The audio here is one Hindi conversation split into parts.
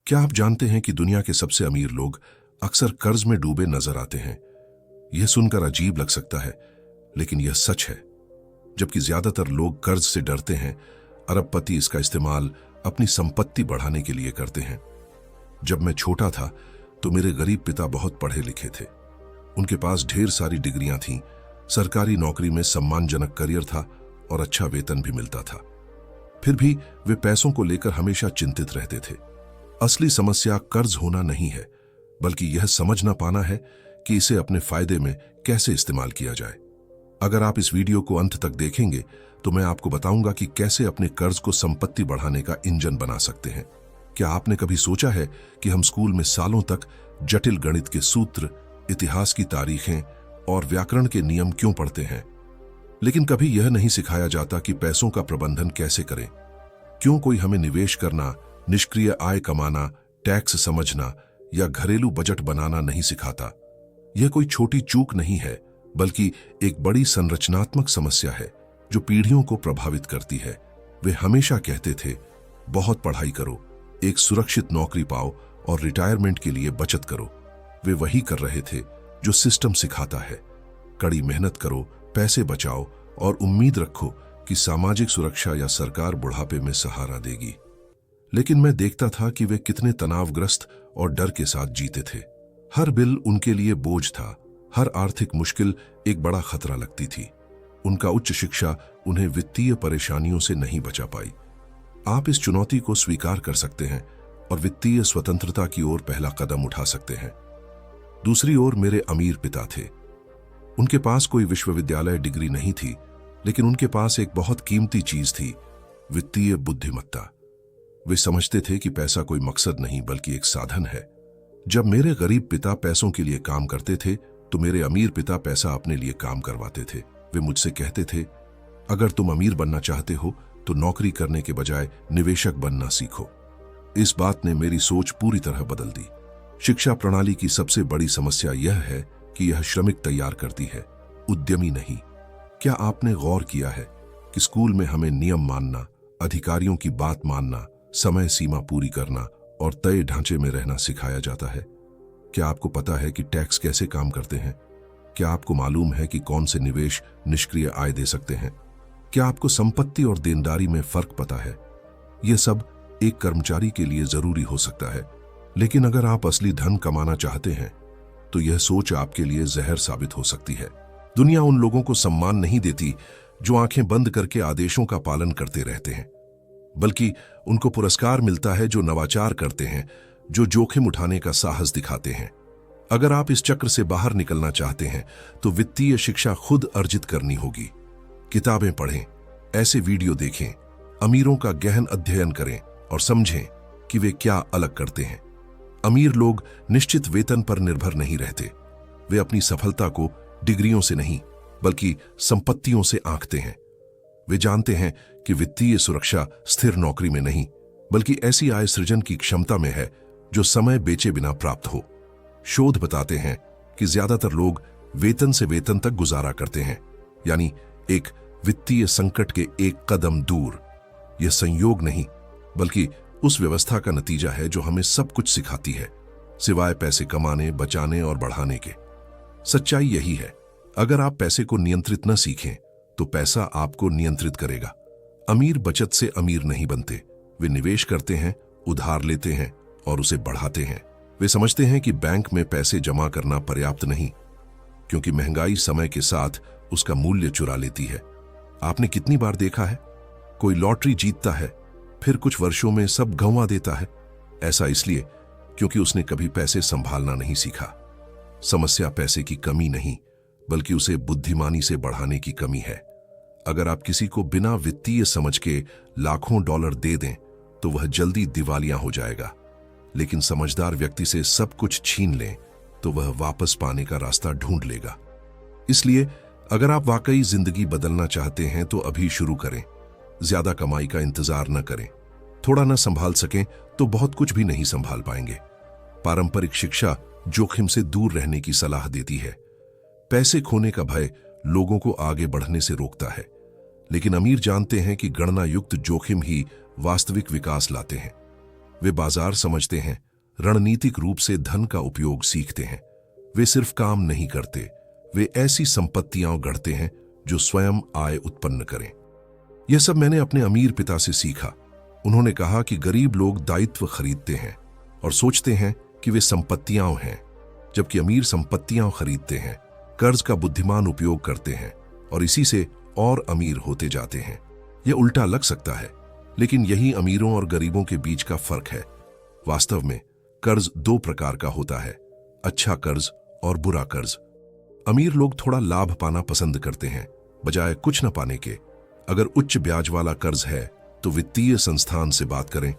क्या आप जानते हैं कि दुनिया के सबसे अमीर लोग अक्सर कर्ज में डूबे नजर आते हैं? यह सुनकर अजीब लग सकता है, लेकिन यह सच है। जबकि ज्यादातर लोग कर्ज से डरते हैं, अरबपति इसका इस्तेमाल अपनी संपत्ति बढ़ाने के लिए करते हैं। जब मैं छोटा था तो मेरे गरीब पिता बहुत पढ़े लिखे थे। उनके पास ढेर सारी डिग्रियां थीं, सरकारी नौकरी में सम्मानजनक करियर था और अच्छा वेतन भी मिलता था। फिर भी वे पैसों को लेकर हमेशा चिंतित रहते थे। असली समस्या कर्ज होना नहीं है, बल्कि यह समझ ना पाना है कि इसे अपने फायदे में कैसे इस्तेमाल किया जाए। अगर आप इस वीडियो को अंत तक देखेंगे तो मैं आपको बताऊंगा कि कैसे अपने कर्ज को संपत्ति बढ़ाने का इंजन बना सकते हैं। क्या आपने कभी सोचा है कि हम स्कूल में सालों तक जटिल गणित के सूत्र, इतिहास की तारीखें और व्याकरण के नियम क्यों पढ़ते हैं, लेकिन कभी यह नहीं सिखाया जाता कि पैसों का प्रबंधन कैसे करें? क्यों कोई हमें निवेश करना, निष्क्रिय आय कमाना, टैक्स समझना या घरेलू बजट बनाना नहीं सिखाता? यह कोई छोटी चूक नहीं है, बल्कि एक बड़ी संरचनात्मक समस्या है जो पीढ़ियों को प्रभावित करती है। वे हमेशा कहते थे, बहुत पढ़ाई करो, एक सुरक्षित नौकरी पाओ और रिटायरमेंट के लिए बचत करो। वे वही कर रहे थे जो सिस्टम सिखाता है। कड़ी मेहनत करो, पैसे बचाओ और उम्मीद रखो कि सामाजिक सुरक्षा या सरकार बुढ़ापे में सहारा देगी। लेकिन मैं देखता था कि वे कितने तनावग्रस्त और डर के साथ जीते थे। हर बिल उनके लिए बोझ था, हर आर्थिक मुश्किल एक बड़ा खतरा लगती थी। उनका उच्च शिक्षा उन्हें वित्तीय परेशानियों से नहीं बचा पाई। आप इस चुनौती को स्वीकार कर सकते हैं और वित्तीय स्वतंत्रता की ओर पहला कदम उठा सकते हैं। दूसरी ओर मेरे अमीर पिता थे। उनके पास कोई विश्वविद्यालय डिग्री नहीं थी, लेकिन उनके पास एक बहुत कीमती चीज थी, वित्तीय बुद्धिमत्ता। वे समझते थे कि पैसा कोई मकसद नहीं बल्कि एक साधन है। जब मेरे गरीब पिता पैसों के लिए काम करते थे तो मेरे अमीर पिता पैसा अपने लिए काम करवाते थे। वे मुझसे कहते थे, अगर तुम अमीर बनना चाहते हो तो नौकरी करने के बजाय निवेशक बनना सीखो। इस बात ने मेरी सोच पूरी तरह बदल दी। शिक्षा प्रणाली की सबसे बड़ी समस्या यह है कि यह श्रमिक तैयार करती है, उद्यमी नहीं। क्या आपने गौर किया है कि स्कूल में हमें नियम मानना, अधिकारियों की बात मानना, समय सीमा पूरी करना और तय ढांचे में रहना सिखाया जाता है? क्या आपको पता है कि टैक्स कैसे काम करते हैं? क्या आपको मालूम है कि कौन से निवेश निष्क्रिय आय दे सकते हैं? क्या आपको संपत्ति और देनदारी में फर्क पता है? यह सब एक कर्मचारी के लिए जरूरी हो सकता है, लेकिन अगर आप असली धन कमाना चाहते हैं तो यह सोच आपके लिए जहर साबित हो सकती है। दुनिया उन लोगों को सम्मान नहीं देती जो आंखें बंद करके आदेशों का पालन करते रहते हैं, बल्कि उनको पुरस्कार मिलता है जो नवाचार करते हैं, जो जोखिम उठाने का साहस दिखाते हैं। अगर आप इस चक्र से बाहर निकलना चाहते हैं तो वित्तीय शिक्षा खुद अर्जित करनी होगी। किताबें पढ़ें, ऐसे वीडियो देखें, अमीरों का गहन अध्ययन करें और समझें कि वे क्या अलग करते हैं। अमीर लोग निश्चित वेतन पर निर्भर नहीं रहते। वे अपनी सफलता को डिग्रियों से नहीं बल्कि संपत्तियों से आंकते हैं। वे जानते हैं कि वित्तीय सुरक्षा स्थिर नौकरी में नहीं बल्कि ऐसी आय सृजन की क्षमता में है जो समय बेचे बिना प्राप्त हो। शोध बताते हैं कि ज्यादातर लोग वेतन से वेतन तक गुजारा करते हैं, यानी एक वित्तीय संकट के एक कदम दूर। यह संयोग नहीं बल्कि उस व्यवस्था का नतीजा है जो हमें सब कुछ सिखाती है, सिवाय पैसे कमाने, बचाने और बढ़ाने के। सच्चाई यही है, अगर आप पैसे को नियंत्रित न सीखें तो पैसा आपको नियंत्रित करेगा। अमीर बचत से अमीर नहीं बनते, वे निवेश करते हैं, उधार लेते हैं और उसे बढ़ाते हैं। वे समझते हैं कि बैंक में पैसे जमा करना पर्याप्त नहीं, क्योंकि महंगाई समय के साथ उसका मूल्य चुरा लेती है। आपने कितनी बार देखा है, कोई लॉटरी जीतता है फिर कुछ वर्षों में सब गंवा देता है। ऐसा इसलिए क्योंकि उसने कभी पैसे संभालना नहीं सीखा। समस्या पैसे की कमी नहीं बल्कि उसे बुद्धिमानी से बढ़ाने की कमी है। अगर आप किसी को बिना वित्तीय समझ के लाखों डॉलर दे दें तो वह जल्दी दिवालिया हो जाएगा, लेकिन समझदार व्यक्ति से सब कुछ छीन लें तो वह वापस पाने का रास्ता ढूंढ लेगा। इसलिए अगर आप वाकई जिंदगी बदलना चाहते हैं तो अभी शुरू करें। ज्यादा कमाई का इंतजार न करें। थोड़ा न संभाल सकें तो बहुत कुछ भी नहीं संभाल पाएंगे। पारंपरिक शिक्षा जोखिम से दूर रहने की सलाह देती है। पैसे खोने का भय लोगों को आगे बढ़ने से रोकता है, लेकिन अमीर जानते हैं कि गणना युक्त जोखिम ही वास्तविक विकास लाते हैं। वे बाजार समझते हैं, रणनीतिक रूप से धन का उपयोग सीखते हैं। वे सिर्फ काम नहीं करते, वे ऐसी संपत्तियां गढ़ते हैं जो स्वयं आय उत्पन्न करें। यह सब मैंने अपने अमीर पिता से सीखा। उन्होंने कहा कि गरीब लोग दायित्व खरीदते हैं और सोचते हैं कि वे संपत्तियां हैं, जबकि अमीर संपत्तियां खरीदते हैं, कर्ज का बुद्धिमान उपयोग करते हैं और इसी से और अमीर होते जाते हैं। यह उल्टा लग सकता है, लेकिन यही अमीरों और गरीबों के बीच का फर्क है। वास्तव में कर्ज दो प्रकार का होता है, अच्छा कर्ज और बुरा कर्ज। अमीर लोग थोड़ा लाभ पाना पसंद करते हैं बजाय कुछ न पाने के। अगर उच्च ब्याज वाला कर्ज है तो वित्तीय संस्थान से बात करें,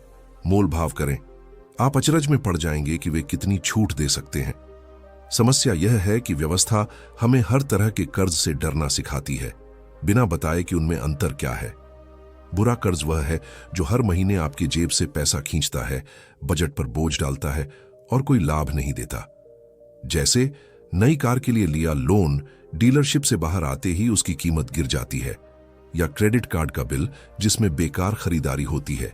मोल भाव करें। आप अचरज में पड़ जाएंगे कि वे कितनी छूट दे सकते हैं। समस्या यह है कि व्यवस्था हमें हर तरह के कर्ज से डरना सिखाती है, बिना बताए कि उनमें अंतर क्या है। बुरा कर्ज वह है जो हर महीने आपकी जेब से पैसा खींचता है, बजट पर बोझ डालता है और कोई लाभ नहीं देता। जैसे नई कार के लिए लिया लोन डीलरशिप से बाहर आते ही उसकी कीमत गिर जाती है, या क्रेडिट कार्ड का बिल जिसमें बेकार खरीदारी होती है,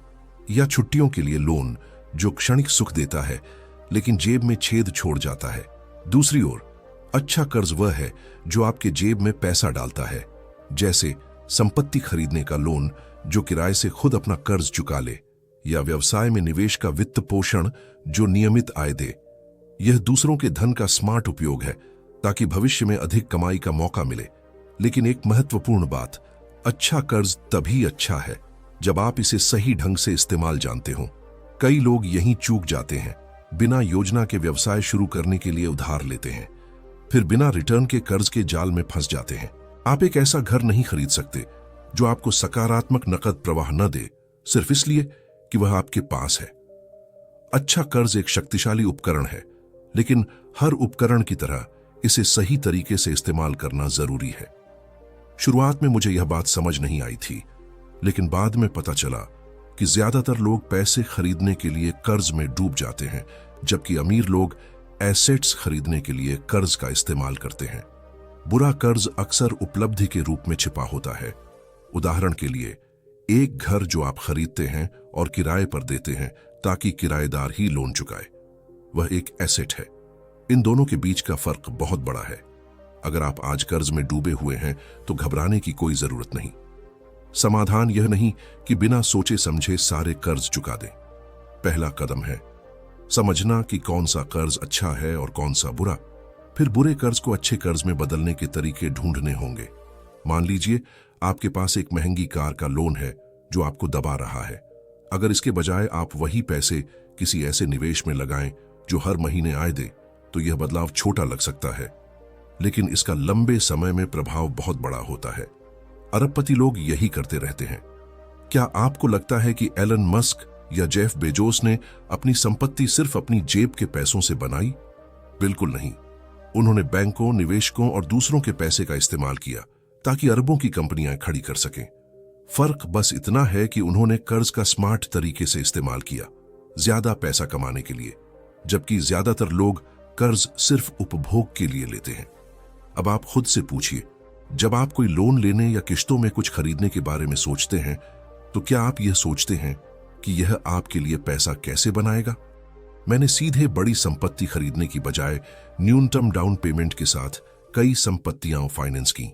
या छुट्टियों के लिए लोन जो क्षणिक सुख देता है लेकिन जेब में छेद छोड़ जाता है। दूसरी ओर अच्छा कर्ज वह है जो आपके जेब में पैसा डालता है, जैसे संपत्ति खरीदने का लोन जो किराए से खुद अपना कर्ज चुका ले, या व्यवसाय में निवेश का वित्त पोषण जो नियमित आय दे। यह दूसरों के धन का स्मार्ट उपयोग है ताकि भविष्य में अधिक कमाई का मौका मिले। लेकिन एक महत्वपूर्ण बात, अच्छा कर्ज तभी अच्छा है जब आप इसे सही ढंग से इस्तेमाल जानते हो। कई लोग यहीं चूक जाते हैं, बिना योजना के व्यवसाय शुरू करने के लिए उधार लेते हैं, फिर बिना रिटर्न के कर्ज के जाल में फंस जाते हैं। आप एक ऐसा घर नहीं खरीद सकते जो आपको सकारात्मक नकद प्रवाह न दे, सिर्फ इसलिए कि वह आपके पास है। अच्छा कर्ज एक शक्तिशाली उपकरण है, लेकिन हर उपकरण की तरह इसे सही तरीके से इस्तेमाल करना जरूरी है। शुरुआत में मुझे यह बात समझ नहीं आई थी, लेकिन बाद में पता चला कि ज्यादातर लोग पैसे खरीदने के लिए कर्ज में डूब जाते हैं, जबकि अमीर लोग एसेट्स खरीदने के लिए कर्ज का इस्तेमाल करते हैं। बुरा कर्ज अक्सर उपलब्धि के रूप में छिपा होता है। उदाहरण के लिए, एक घर जो आप खरीदते हैं और किराए पर देते हैं ताकि किराएदार ही लोन चुकाए, वह एक एसेट है। इन दोनों के बीच का फर्क बहुत बड़ा है। अगर आप आज कर्ज में डूबे हुए हैं तो घबराने की कोई जरूरत नहीं। समाधान यह नहीं कि बिना सोचे समझे सारे कर्ज चुका दें। पहला कदम है समझना कि कौन सा कर्ज अच्छा है और कौन सा बुरा। फिर बुरे कर्ज को अच्छे कर्ज में बदलने के तरीके ढूंढने होंगे। मान लीजिए आपके पास एक महंगी कार का लोन है जो आपको दबा रहा है। अगर इसके बजाय आप वही पैसे किसी ऐसे निवेश में लगाएं जो हर महीने आय दे, तो यह बदलाव छोटा लग सकता है, लेकिन इसका लंबे समय में प्रभाव बहुत बड़ा होता है। अरबपति लोग यही करते रहते हैं। क्या आपको लगता है कि एलन मस्क या जेफ बेजोस ने अपनी संपत्ति सिर्फ अपनी जेब के पैसों से बनाई? बिल्कुल नहीं। उन्होंने बैंकों, निवेशकों और दूसरों के पैसे का इस्तेमाल किया ताकि अरबों की कंपनियां खड़ी कर सकें। फर्क बस इतना है कि उन्होंने कर्ज का स्मार्ट तरीके से इस्तेमाल किया, ज्यादा पैसा कमाने के लिए, जबकि ज्यादातर लोग कर्ज सिर्फ उपभोग के लिए लेते हैं। अब आप खुद से पूछिए, जब आप कोई लोन लेने या किश्तों में कुछ खरीदने के बारे में सोचते हैं, तो क्या आप यह सोचते हैं कि यह आपके लिए पैसा कैसे बनाएगा? मैंने सीधे बड़ी संपत्ति खरीदने की बजाय न्यूनतम डाउन पेमेंट के साथ कई संपत्तियां फाइनेंस की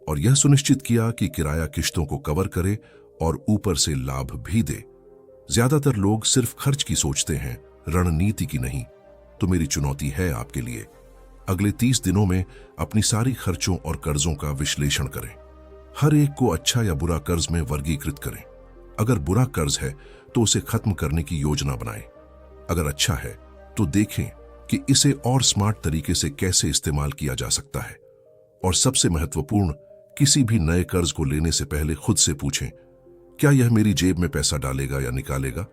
और यह सुनिश्चित किया कि किराया किश्तों को कवर करे और ऊपर से लाभ भी दे। ज्यादातर लोग सिर्फ खर्च की सोचते हैं, रणनीति की नहीं। तो मेरी चुनौती है आपके लिए, अगले 30 दिनों में अपनी सारी खर्चों और कर्जों का विश्लेषण करें। हर एक को अच्छा या बुरा कर्ज में वर्गीकृत करें। अगर बुरा कर्ज है तो उसे खत्म करने की योजना बनाएं। अगर अच्छा है तो देखें कि इसे और स्मार्ट तरीके से कैसे इस्तेमाल किया जा सकता है। और सबसे महत्वपूर्ण, किसी भी नए कर्ज को लेने से पहले खुद से पूछें, क्या यह मेरी जेब में पैसा डालेगा या निकालेगा?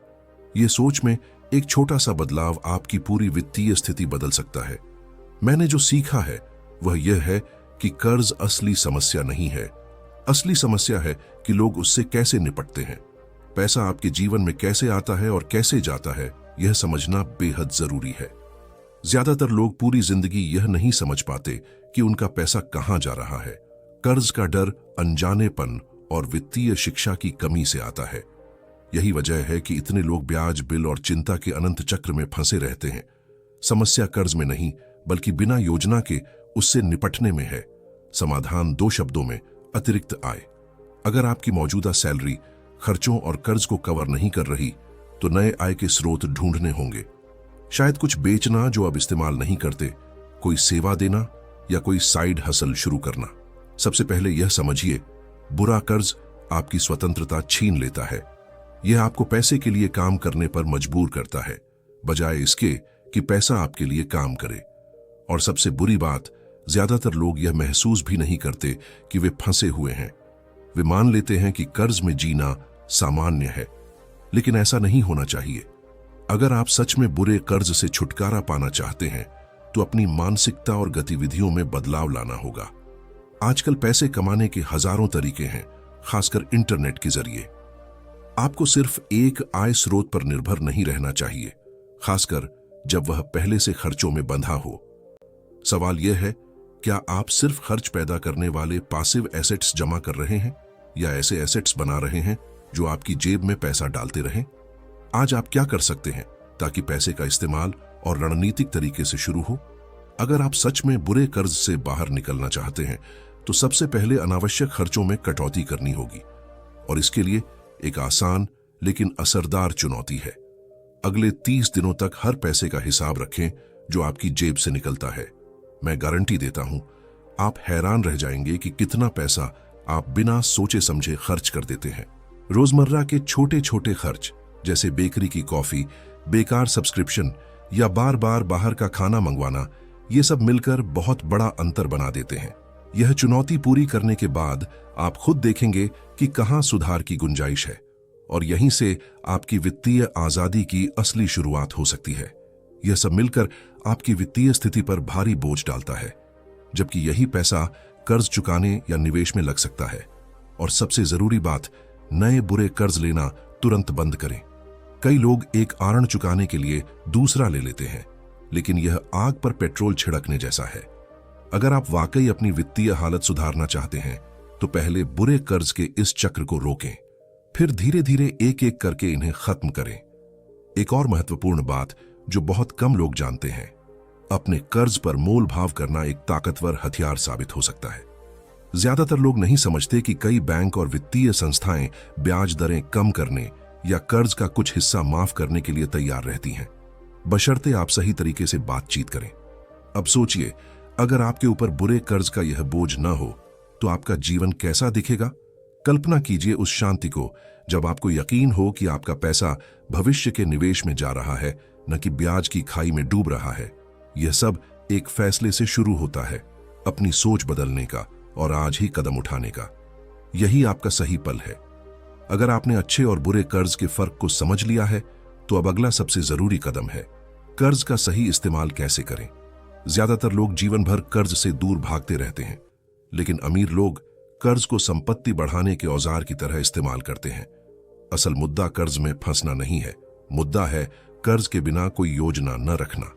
यह सोच में एक छोटा सा बदलाव आपकी पूरी वित्तीय स्थिति बदल सकता है। मैंने जो सीखा है वह यह है कि कर्ज असली समस्या नहीं है। असली समस्या है कि लोग उससे कैसे निपटते हैं। पैसा आपके जीवन में कैसे आता है और कैसे जाता है, यह समझना बेहद जरूरी है। ज्यादातर लोग पूरी जिंदगी यह नहीं समझ पाते कि उनका पैसा कहां जा रहा है। कर्ज का डर अनजानेपन और वित्तीय शिक्षा की कमी से आता है। यही वजह है कि इतने लोग ब्याज, बिल और चिंता के अनंत चक्र में फंसे रहते हैं। समस्या कर्ज में नहीं, बल्कि बिना योजना के उससे निपटने में है। समाधान 2 शब्दों में: अतिरिक्त आय। अगर आपकी मौजूदा सैलरी खर्चों और कर्ज को कवर नहीं कर रही, तो नए आय के स्रोत ढूंढने होंगे। शायद कुछ बेचना जो अब इस्तेमाल नहीं करते, कोई सेवा देना या कोई साइड हसल शुरू करना। सबसे पहले यह समझिए, बुरा कर्ज आपकी स्वतंत्रता छीन लेता है। यह आपको पैसे के लिए काम करने पर मजबूर करता है, बजाय इसके कि पैसा आपके लिए काम करे। और सबसे बुरी बात, ज्यादातर लोग यह महसूस भी नहीं करते कि वे फंसे हुए हैं। वे मान लेते हैं कि कर्ज में जीना सामान्य है, लेकिन ऐसा नहीं होना चाहिए। अगर आप सच में बुरे कर्ज से छुटकारा पाना चाहते हैं, तो अपनी मानसिकता और गतिविधियों में बदलाव लाना होगा। आजकल पैसे कमाने के हजारों तरीके हैं, खासकर इंटरनेट के जरिए। आपको सिर्फ एक आय स्रोत पर निर्भर नहीं रहना चाहिए, खासकर जब वह पहले से खर्चों में बंधा हो। सवाल यह है, क्या आप सिर्फ खर्च पैदा करने वाले पासिव एसेट्स जमा कर रहे हैं, या ऐसे एसेट्स बना रहे हैं जो आपकी जेब में पैसा डालते रहें? आज आप क्या कर सकते हैं ताकि पैसे का इस्तेमाल और रणनीतिक तरीके से शुरू हो? अगर आप सच में बुरे कर्ज से बाहर निकलना चाहते हैं, तो सबसे पहले अनावश्यक खर्चों में कटौती करनी होगी। और इसके लिए एक आसान लेकिन असरदार चुनौती है। अगले 30 दिनों तक हर पैसे का हिसाब रखें जो आपकी जेब से निकलता है। मैं गारंटी देता हूं, आप हैरान रह जाएंगे कि कितना पैसा आप बिना सोचे समझे खर्च कर देते हैं। रोजमर्रा के छोटे छोटे खर्च, जैसे बेकरी की कॉफी, बेकार सब्सक्रिप्शन या बार बार बाहर का खाना मंगवाना, ये सब मिलकर बहुत बड़ा अंतर बना देते हैं। यह चुनौती पूरी करने के बाद आप खुद देखेंगे कि कहां सुधार की गुंजाइश है, और यहीं से आपकी वित्तीय आजादी की असली शुरुआत हो सकती है। यह सब मिलकर आपकी वित्तीय स्थिति पर भारी बोझ डालता है, जबकि यही पैसा कर्ज चुकाने या निवेश में लग सकता है। और सबसे जरूरी बात, नए बुरे कर्ज लेना तुरंत बंद करें। कई लोग एक आरण चुकाने के लिए दूसरा ले लेते हैं, लेकिन यह आग पर पेट्रोल छिड़कने जैसा है। अगर आप वाकई अपनी वित्तीय हालत सुधारना चाहते हैं, तो पहले बुरे कर्ज के इस चक्र को रोकें, फिर धीरे धीरे एक एक करके इन्हें खत्म करें। एक और महत्वपूर्ण बात जो बहुत कम लोग जानते हैं, अपने कर्ज पर मोल भाव करना एक ताकतवर हथियार साबित हो सकता है। ज्यादातर लोग नहीं समझते कि कई बैंक और वित्तीय संस्थाएं ब्याज दरें कम करने या कर्ज का कुछ हिस्सा माफ करने के लिए तैयार रहती हैं, बशर्ते आप सही तरीके से बातचीत करें। अब सोचिए, अगर आपके ऊपर बुरे कर्ज का यह बोझ न हो, तो आपका जीवन कैसा दिखेगा? कल्पना कीजिए उस शांति को जब आपको यकीन हो कि आपका पैसा भविष्य के निवेश में जा रहा है, न कि ब्याज की खाई में डूब रहा है। यह सब एक फैसले से शुरू होता है, अपनी सोच बदलने का और आज ही कदम उठाने का। यही आपका सही पल है। अगर आपने अच्छे और बुरे कर्ज के फर्क को समझ लिया है, तो अब अगला सबसे जरूरी कदम है, कर्ज का सही इस्तेमाल कैसे करें। ज्यादातर लोग जीवन भर कर्ज से दूर भागते रहते हैं, लेकिन अमीर लोग कर्ज को संपत्ति बढ़ाने के औजार की तरह इस्तेमाल करते हैं। असल मुद्दा कर्ज में फंसना नहीं है, मुद्दा है कर्ज के बिना कोई योजना न रखना।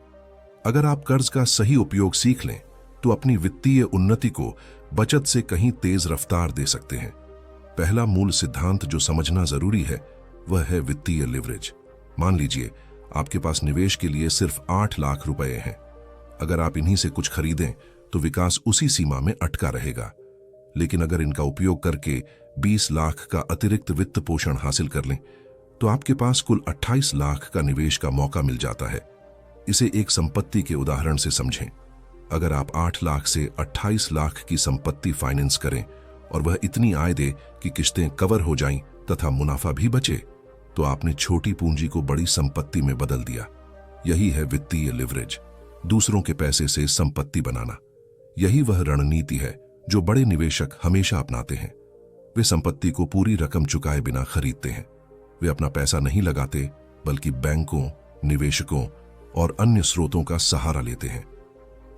अगर आप कर्ज का सही उपयोग सीख लें, तो अपनी वित्तीय उन्नति को बचत से कहीं तेज रफ्तार दे सकते हैं। पहला मूल सिद्धांत जो समझना जरूरी है, वह है वित्तीय लिवरेज। मान लीजिए आपके पास निवेश के लिए सिर्फ 8 लाख रुपए हैं। अगर आप इन्हीं से कुछ खरीदें, तो विकास उसी सीमा में अटका रहेगा। लेकिन अगर इनका उपयोग करके 20 लाख का अतिरिक्त वित्त पोषण हासिल कर लें, तो आपके पास कुल 28 लाख का निवेश का मौका मिल जाता है। इसे एक संपत्ति के उदाहरण से समझें। अगर आप 8 लाख से 28 लाख की संपत्ति फाइनेंस करें और वह इतनी आय दे कि किश्तें कवर हो जाएं तथा मुनाफा भी बचे, तो आपने छोटी पूंजी को बड़ी संपत्ति में बदल दिया। यही है वित्तीय लिवरेज, दूसरों के पैसे से संपत्ति बनाना। यही वह रणनीति है जो बड़े निवेशक हमेशा अपनाते हैं। वे संपत्ति को पूरी रकम चुकाए बिना खरीदते हैं। वे अपना पैसा नहीं लगाते, बल्कि बैंकों, निवेशकों और अन्य स्रोतों का सहारा लेते हैं।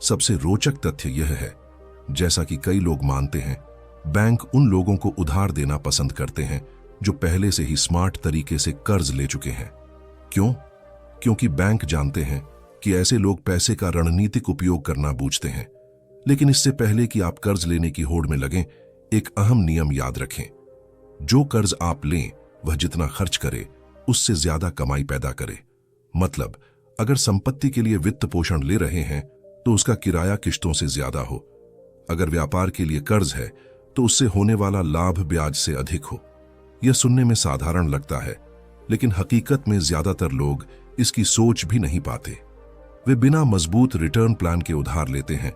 सबसे रोचक तथ्य यह है, जैसा कि कई लोग मानते हैं, बैंक उन लोगों को उधार देना पसंद करते हैं जो पहले से ही स्मार्ट तरीके से कर्ज ले चुके हैं। क्यों? क्योंकि बैंक जानते हैं कि ऐसे लोग पैसे का रणनीतिक उपयोग करना बूझते हैं। लेकिन इससे पहले कि आप कर्ज लेने की होड़ में लगें, एक अहम नियम याद रखें। जो कर्ज आप लें, वह जितना खर्च करे उससे ज्यादा कमाई पैदा करे। मतलब अगर संपत्ति के लिए वित्त पोषण ले रहे हैं तो उसका किराया किश्तों से ज्यादा हो। अगर व्यापार के लिए कर्ज है तो उससे होने वाला लाभ ब्याज से अधिक हो। यह सुनने में साधारण लगता है, लेकिन हकीकत में ज्यादातर लोग इसकी सोच भी नहीं पाते। वे बिना मजबूत रिटर्न प्लान के उधार लेते हैं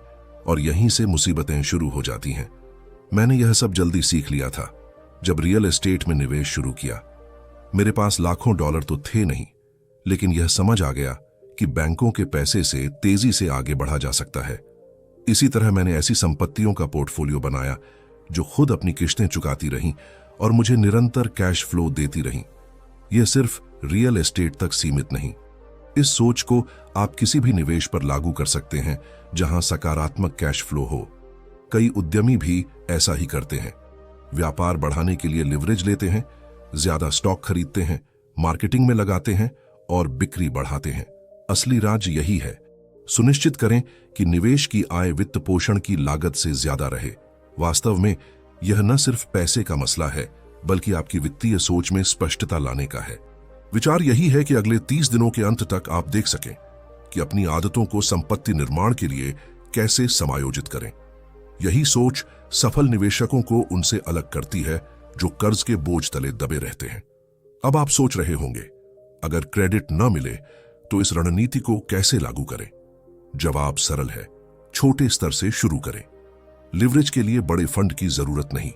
और यहीं से मुसीबतें शुरू हो जाती हैं। मैंने यह सब जल्दी सीख लिया था जब रियल एस्टेट में निवेश शुरू किया। मेरे पास लाखों डॉलर तो थे नहीं, लेकिन यह समझ आ गया कि बैंकों के पैसे से तेजी से आगे बढ़ा जा सकता है। इसी तरह मैंने ऐसी संपत्तियों का पोर्टफोलियो बनाया जो खुद अपनी किश्तें चुकाती रहीं और मुझे निरंतर कैश फ्लो देती रहीं। यह सिर्फ रियल एस्टेट तक सीमित नहीं। इस सोच को आप किसी भी निवेश पर लागू कर सकते हैं जहां सकारात्मक कैश फ्लो हो। कई उद्यमी भी ऐसा ही करते हैं। व्यापार बढ़ाने के लिए लिवरेज लेते हैं, ज्यादा स्टॉक खरीदते हैं, मार्केटिंग में लगाते हैं और बिक्री बढ़ाते हैं। असली राज यही है। सुनिश्चित करें कि निवेश की आय वित्त पोषण की लागत से ज्यादा रहे। वास्तव में यह न सिर्फ पैसे का मसला है, बल्कि आपकी वित्तीय सोच में स्पष्टता लाने का है। विचार यही है कि अगले 30 दिनों के अंत तक आप देख सकें कि अपनी आदतों को संपत्ति निर्माण के लिए कैसे समायोजित करें। यही सोच सफल निवेशकों को उनसे अलग करती है जो कर्ज के बोझ तले दबे रहते हैं। अब आप सोच रहे होंगे, अगर क्रेडिट न मिले तो इस रणनीति को कैसे लागू करें? जवाब सरल है, छोटे स्तर से शुरू करें। लिवरेज के लिए बड़े फंड की जरूरत नहीं।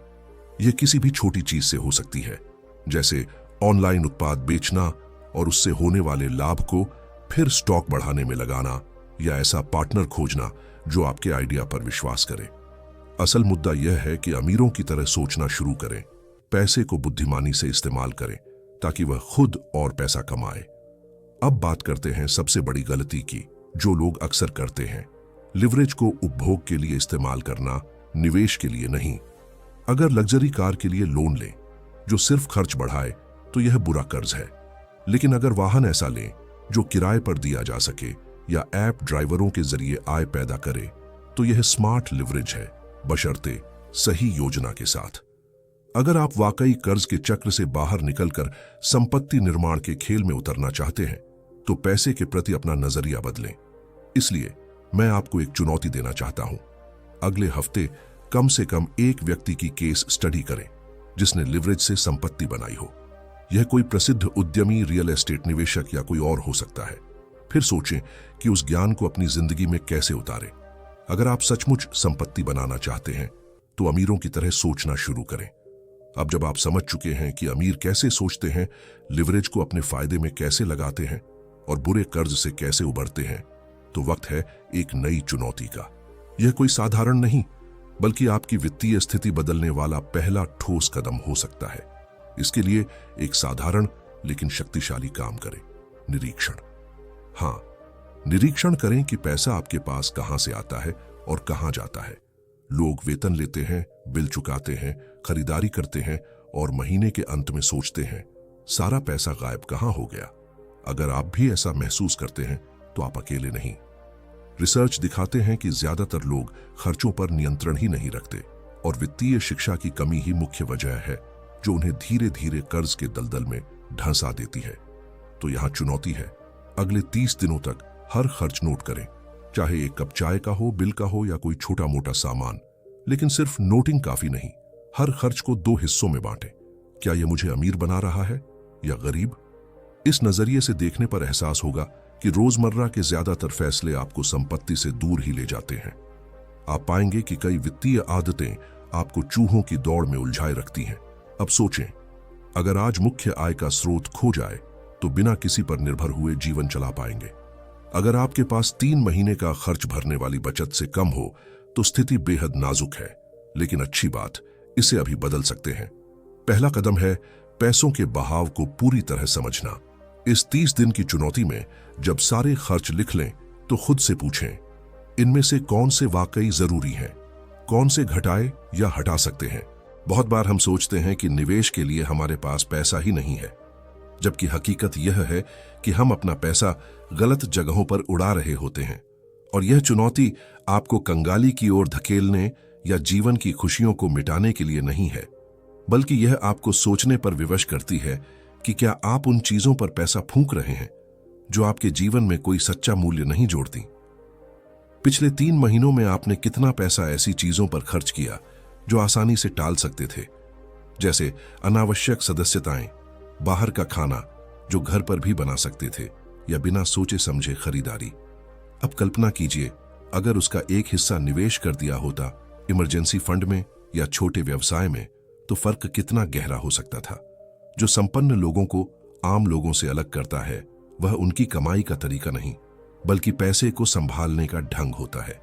यह किसी भी छोटी चीज से हो सकती है, जैसे ऑनलाइन उत्पाद बेचना और उससे होने वाले लाभ को फिर स्टॉक बढ़ाने में लगाना, या ऐसा पार्टनर खोजना जो आपके आइडिया पर विश्वास करे। असल मुद्दा यह है कि अमीरों की तरह सोचना शुरू करें, पैसे को बुद्धिमानी से इस्तेमाल करें ताकि वह खुद और पैसा कमाए। अब बात करते हैं सबसे बड़ी गलती की जो लोग अक्सर करते हैं। लिवरेज को उपभोग के लिए इस्तेमाल करना, निवेश के लिए नहीं। अगर लग्जरी कार के लिए लोन लें जो सिर्फ खर्च बढ़ाए तो यह बुरा कर्ज है, लेकिन अगर वाहन ऐसा लें जो किराए पर दिया जा सके या ऐप ड्राइवरों के जरिए आय पैदा करे तो यह स्मार्ट लिवरेज है, बशर्ते सही योजना के साथ। अगर आप वाकई कर्ज के चक्र से बाहर निकलकर संपत्ति निर्माण के खेल में उतरना चाहते हैं तो पैसे के प्रति अपना नजरिया बदलें। इसलिए मैं आपको एक चुनौती देना चाहता हूं। अगले हफ्ते कम से कम एक व्यक्ति की केस स्टडी करें जिसने लिवरेज से संपत्ति बनाई हो। यह कोई प्रसिद्ध उद्यमी, रियल एस्टेट निवेशक या कोई और हो सकता है। फिर सोचें कि उस ज्ञान को अपनी जिंदगी में कैसे उतारें। अगर आप सचमुच संपत्ति बनाना चाहते हैं तो अमीरों की तरह सोचना शुरू करें। अब जब आप समझ चुके हैं कि अमीर कैसे सोचते हैं, लिवरेज को अपने फायदे में कैसे लगाते हैं और बुरे कर्ज से कैसे उबरते हैं, तो वक्त है एक नई चुनौती का। यह कोई साधारण नहीं, बल्कि आपकी वित्तीय स्थिति बदलने वाला पहला ठोस कदम हो सकता है। इसके लिए एक साधारण लेकिन शक्तिशाली काम करें, निरीक्षण। हाँ, निरीक्षण करें कि पैसा आपके पास कहां से आता है और कहां जाता है। लोग वेतन लेते हैं, बिल चुकाते हैं, खरीदारी करते हैं और महीने के अंत में सोचते हैं, सारा पैसा गायब कहां हो गया। अगर आप भी ऐसा महसूस करते हैं तो आप अकेले नहीं। रिसर्च दिखाते हैं कि ज्यादातर लोग खर्चों पर नियंत्रण ही नहीं रखते और वित्तीय शिक्षा की कमी ही मुख्य वजह है जो उन्हें धीरे धीरे कर्ज के दलदल में ढंसा देती है। तो यहां चुनौती है, अगले 30 दिनों तक हर खर्च नोट करें, चाहे एक कप चाय का हो, बिल का हो या कोई छोटा मोटा सामान। लेकिन सिर्फ नोटिंग काफी नहीं, हर खर्च को 2 हिस्सों में बांटें। क्या यह मुझे अमीर बना रहा है या गरीब? इस नजरिए से देखने पर एहसास होगा कि रोजमर्रा के ज्यादातर फैसले आपको संपत्ति से दूर ही ले जाते हैं। आप पाएंगे कि कई वित्तीय आदतें आपको चूहों की दौड़ में उलझाए रखती हैं। अब सोचें, अगर आज मुख्य आय का स्रोत खो जाए तो बिना किसी पर निर्भर हुए जीवन चला पाएंगे। अगर आपके पास 3 महीने का खर्च भरने वाली बचत से कम हो तो स्थिति बेहद नाजुक है, लेकिन अच्छी बात, इसे अभी बदल सकते हैं। पहला कदम है पैसों के बहाव को पूरी तरह समझना। इस 30 दिन की चुनौती में जब सारे खर्च लिख लें तो खुद से पूछें, इनमें से कौन से वाकई जरूरी हैं, कौन से घटाए या हटा सकते हैं। बहुत बार हम सोचते हैं कि निवेश के लिए हमारे पास पैसा ही नहीं है, जबकि हकीकत यह है कि हम अपना पैसा गलत जगहों पर उड़ा रहे होते हैं। और यह चुनौती आपको कंगाली की ओर धकेलने या जीवन की खुशियों को मिटाने के लिए नहीं है, बल्कि यह आपको सोचने पर विवश करती है कि क्या आप उन चीजों पर पैसा फूंक रहे हैं जो आपके जीवन में कोई सच्चा मूल्य नहीं जोड़ती। पिछले 3 महीनों में आपने कितना पैसा ऐसी चीजों पर खर्च किया जो आसानी से टाल सकते थे, जैसे अनावश्यक सदस्यताएं, बाहर का खाना जो घर पर भी बना सकते थे, या बिना सोचे समझे खरीदारी। अब कल्पना कीजिए अगर उसका एक हिस्सा निवेश कर दिया होता इमरजेंसी फंड में या छोटे व्यवसाय में, तो फर्क कितना गहरा हो सकता था। जो संपन्न लोगों को आम लोगों से अलग करता है वह उनकी कमाई का तरीका नहीं, बल्कि पैसे को संभालने का ढंग होता है।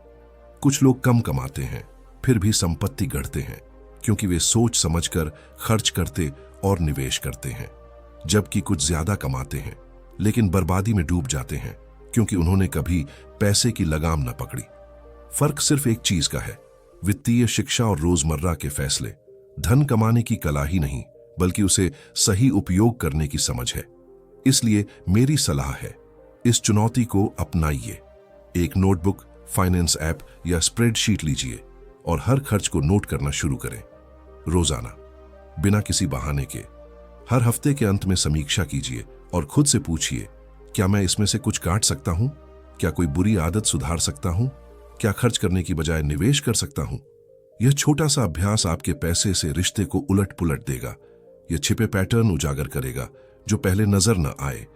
कुछ लोग कम कमाते हैं फिर भी संपत्ति गढ़ते हैं क्योंकि वे सोच समझकर खर्च करते और निवेश करते हैं, जबकि कुछ ज्यादा कमाते हैं लेकिन बर्बादी में डूब जाते हैं क्योंकि उन्होंने कभी पैसे की लगाम न पकड़ी। फर्क सिर्फ एक चीज का है, वित्तीय शिक्षा और रोजमर्रा के फैसले। धन कमाने की कला ही नहीं बल्कि उसे सही उपयोग करने की समझ है। इसलिए मेरी सलाह है, इस चुनौती को अपनाइए। एक नोटबुक, फाइनेंस ऐप या स्प्रेडशीट लीजिए और हर खर्च को नोट करना शुरू करें। रोजाना, बिना किसी बहाने के। हर हफ्ते के अंत में समीक्षा कीजिए और खुद से पूछिए, क्या मैं इसमें से कुछ काट सकता हूं? क्या कोई बुरी आदत सुधार सकता हूं? क्या खर्च करने की बजाय निवेश कर सकता हूं? यह छोटा सा अभ्यास आपके पैसे से रिश्ते को उलट पुलट देगा। यह छिपे पैटर्न उजागर करेगा जो पहले नजर न आए,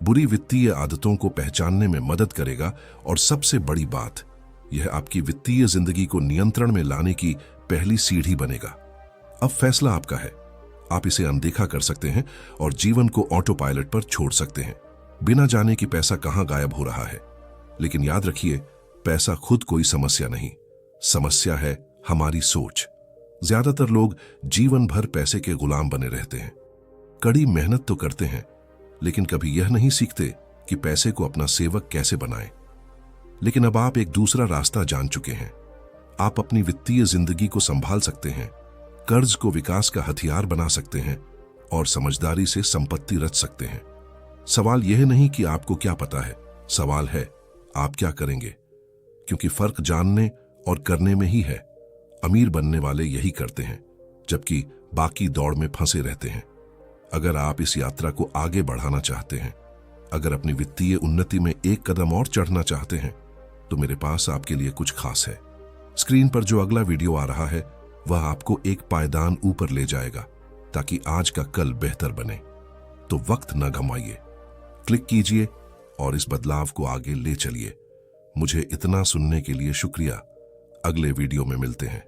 बुरी वित्तीय आदतों को पहचानने में मदद करेगा और सबसे बड़ी बात, यह आपकी वित्तीय जिंदगी को नियंत्रण में लाने की पहली सीढ़ी बनेगा। अब फैसला आपका है। आप इसे अनदेखा कर सकते हैं और जीवन को ऑटो पायलट पर छोड़ सकते हैं, बिना जाने कि पैसा कहां गायब हो रहा है। लेकिन याद रखिए, पैसा खुद कोई समस्या नहीं, समस्या है हमारी सोच। ज्यादातर लोग जीवन भर पैसे के गुलाम बने रहते हैं। कड़ी मेहनत तो करते हैं लेकिन कभी यह नहीं सीखते कि पैसे को अपना सेवक कैसे बनाएं। लेकिन अब आप एक दूसरा रास्ता जान चुके हैं। आप अपनी वित्तीय जिंदगी को संभाल सकते हैं, कर्ज को विकास का हथियार बना सकते हैं और समझदारी से संपत्ति रच सकते हैं। सवाल यह नहीं कि आपको क्या पता है, सवाल है आप क्या करेंगे, क्योंकि फर्क जानने और करने में ही है। अमीर बनने वाले यही करते हैं जबकि बाकी दौड़ में फंसे रहते हैं। अगर आप इस यात्रा को आगे बढ़ाना चाहते हैं, अगर अपनी वित्तीय उन्नति में एक कदम और चढ़ना चाहते हैं, तो मेरे पास आपके लिए कुछ खास है। स्क्रीन पर जो अगला वीडियो आ रहा है वह आपको एक पायदान ऊपर ले जाएगा ताकि आज का कल बेहतर बने। तो वक्त न गंवाइए, क्लिक कीजिए और इस बदलाव को आगे ले चलिए। मुझे इतना सुनने के लिए शुक्रिया। अगले वीडियो में मिलते हैं।